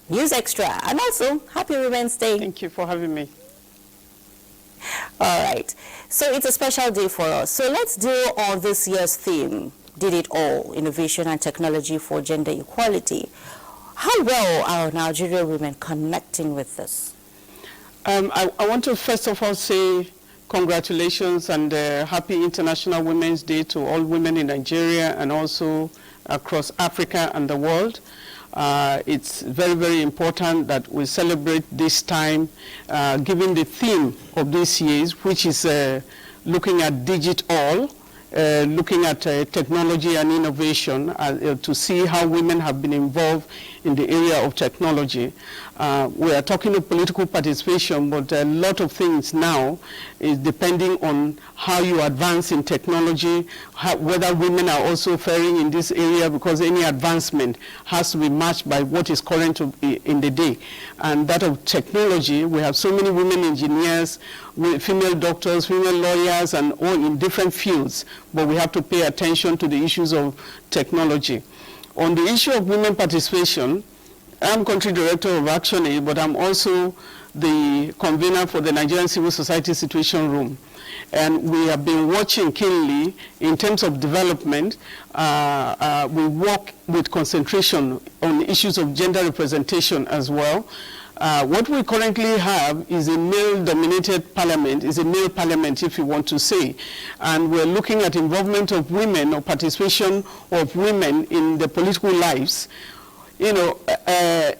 News Extra, and also Happy Women's Day. Thank you for having me. All right, so it's a special day for us. So let's deal on this year's theme, Did It All, Innovation and Technology for Gender Equality. How well are Nigerian women connecting with this? I want to first of all say congratulations and happy International Women's Day to all women in Nigeria and also across Africa and the world. It's very, very important that we celebrate this time, given the theme of this year's, which is looking at digital, looking at technology and innovation to see how women have been involved in the area of technology. We are talking of political participation, but a lot of things now is depending on how you advance in technology, whether women are also faring in this area, because any advancement has to be matched by what is current in the day. And that of technology, we have so many women engineers, female doctors, female lawyers, and all in different fields, but we have to pay attention to the issues of technology. On the issue of women participation, I'm country director of Action Aid, but I'm also the convener for the Nigerian Civil Society Situation Room. And we have been watching keenly in terms of development. We work with concentration on issues of gender representation as well. What we currently have is a male-dominated parliament, is a male parliament, if you want to say. And we're looking at involvement of women or participation of women in the political lives. You know,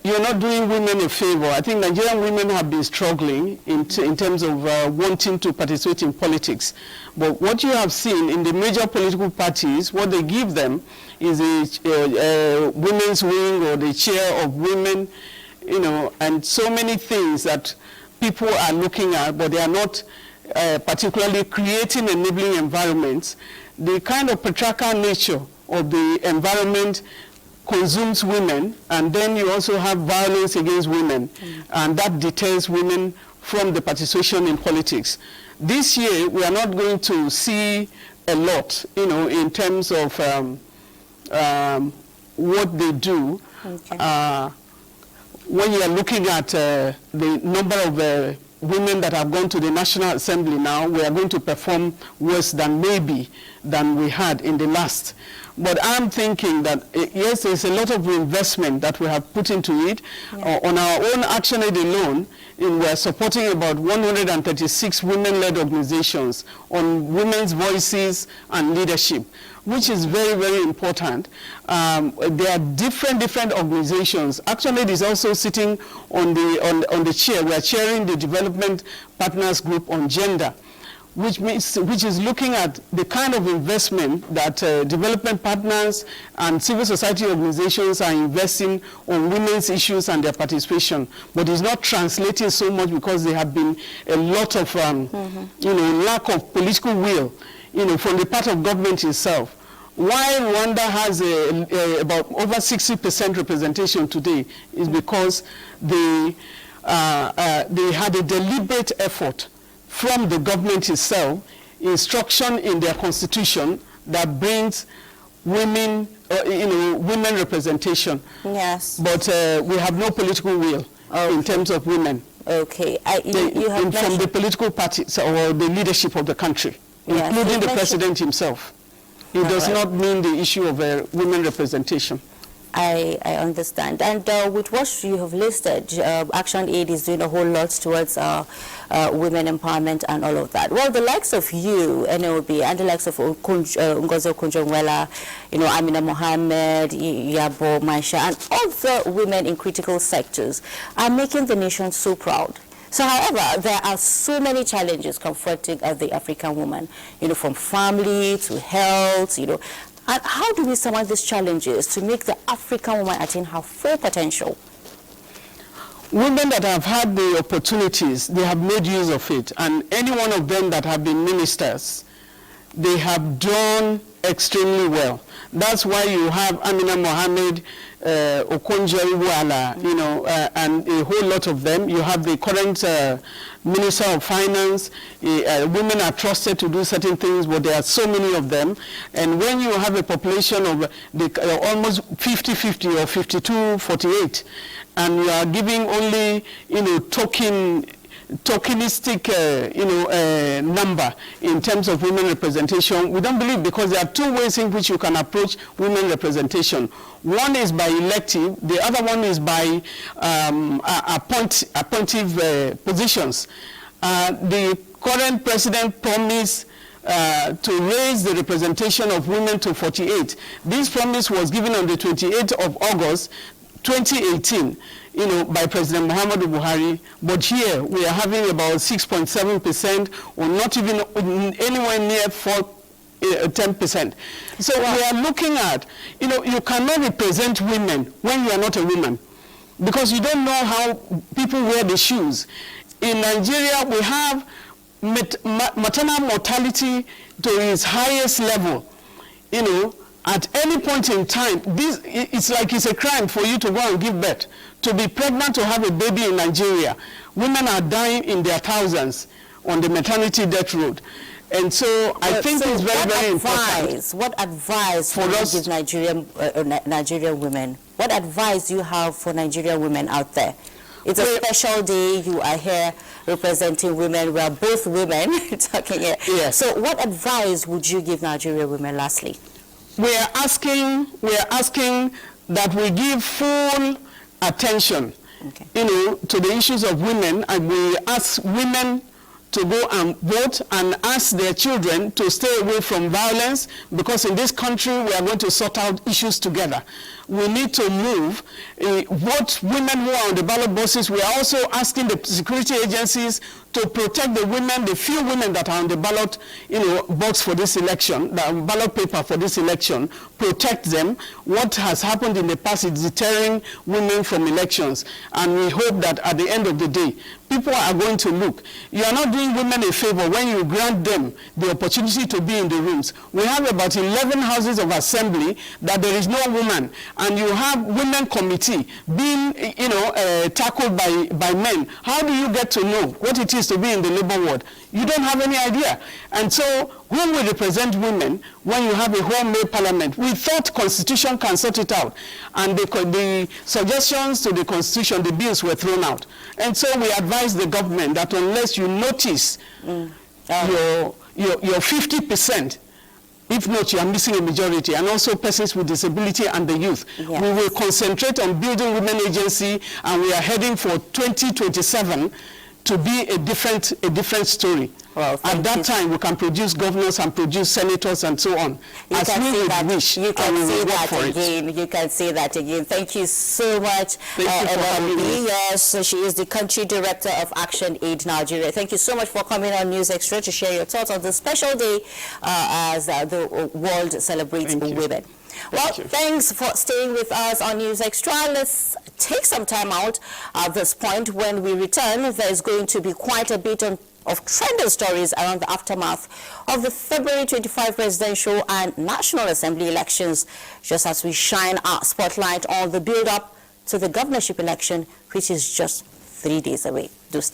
you're not doing women a favor. I think Nigerian women have been struggling in terms of wanting to participate in politics. But what you have seen in the major political parties, what they give them is a women's wing or the chair of women, you know, and so many things that people are looking at, but they are not particularly creating enabling environments. The kind of patriarchal nature of the environment consumes women, and then you also have violence against women, and that deters women from the participation in politics. This year, we are not going to see a lot, you know, in terms of what they do. Okay. When you are looking at the number of women that have gone to the National Assembly now, we are going to perform worse than we had in the last. But I'm thinking that, yes, there's a lot of investment that we have put into it. Yeah. On our own Action Aid alone, we are supporting about 136 women-led organizations on women's voices and leadership, which is very, very important. There are different organizations. Action Aid is also sitting on the chair. We are chairing the Development Partners Group on Gender, which is looking at the kind of investment that development partners and civil society organizations are investing on women's issues and their participation. But it's not translating so much because there have been a lot of you know, lack of political will, you know, from the part of government itself. Why Rwanda has about over 60% representation today is because they had a deliberate effort from the government itself, instruction in their constitution that brings women, you know, women representation. Yes. But we have no political will in terms of women. Okay. From the political parties or the leadership of the country, yes, including the president himself. It does not mean the issue of women representation. I understand. And with what you have listed, Action Aid is doing a whole lot towards women empowerment and all of that. Well, the likes of you, Ene Obi, and the likes of Ngozi Okonjo-Iweala, you know, Amina Mohammed, Yabo, Maisha, and other women in critical sectors are making the nation so proud. So, however, there are so many challenges confronting the African woman, you know, from family to health, you know. And how do we surmount these challenges to make the African woman attain her full potential? Women that have had the opportunities, they have made use of it. And any one of them that have been ministers, they have done extremely well. That's why you have Amina Mohammed Okonjo-Iweala, you know, and a whole lot of them. You have the current Minister of Finance. Women are trusted to do certain things, but there are so many of them. And when you have a population of almost 50-50 or 52-48, and you are giving only, you know, tokenistic, number in terms of women representation, we don't believe, because there are two ways in which you can approach women representation. One is by elective, the other one is by appointive positions. The current president promised to raise the representation of women to 48. This promise was given on the 28th of August, 2018, you know, by President Muhammadu Buhari, but here we are having about 6.7%, or not even anywhere near 10%. So we are looking at, you know, you cannot represent women when you are not a woman, because you don't know how people wear the shoes. In Nigeria, we have maternal mortality to its highest level, you know. At any point in time, it's like it's a crime for you to go and give birth. To be pregnant, to have a baby in Nigeria, women are dying in their thousands on the maternity death road. And so I think it's very, very important. What advice for us, give Nigerian women? What advice do you have for Nigerian women out there? It's a special day. You are here representing women. We are both women talking here. Yes. So what advice would you give Nigerian women lastly? We are asking that we give full attention, you know, to the issues of women, and we ask women to go and vote and ask their children to stay away from violence, because in this country we are going to sort out issues together. We need to move. Vote women who are on the ballot boxes. We are also asking the security agencies to protect the women, the few women that are on the ballot, you know, box for this election, the ballot paper for this election. Protect them. What has happened in the past is deterring women from elections, and we hope that at the end of the day, people are going to look. You are not doing women a favor when you grant them the opportunity to be in the rooms. We have about 11 houses of assembly that there is no woman, and you have women committee being, you know, tackled by men. How do you get to know what it is to be in the labor ward? You don't have any idea. And so who will represent women when you have a homemade parliament? We thought constitution can sort it out, and the suggestions to the constitution, the bills were thrown out. And so we advise the government that unless you notice your 50%, if not, you are missing a majority, and also persons with disability and the youth. Yes. We will concentrate on building women agency, and we are heading for 2027 to be a different story. Well, at that time, we can produce governors and produce senators and so on. You can say that again. Thank you so much, Ene Obi. Yes, she is the country director of Action Aid Nigeria. Thank you so much for coming on News Extra to share your thoughts on this special day as the world celebrates women. Well, thanks for staying with us on News Extra. Let's take some time out at this point. When we return, there's going to be quite a bit of trending stories around the aftermath of the February 25 presidential and National Assembly elections, just as we shine our spotlight on the build-up to the governorship election, which is just 3 days away. Do stay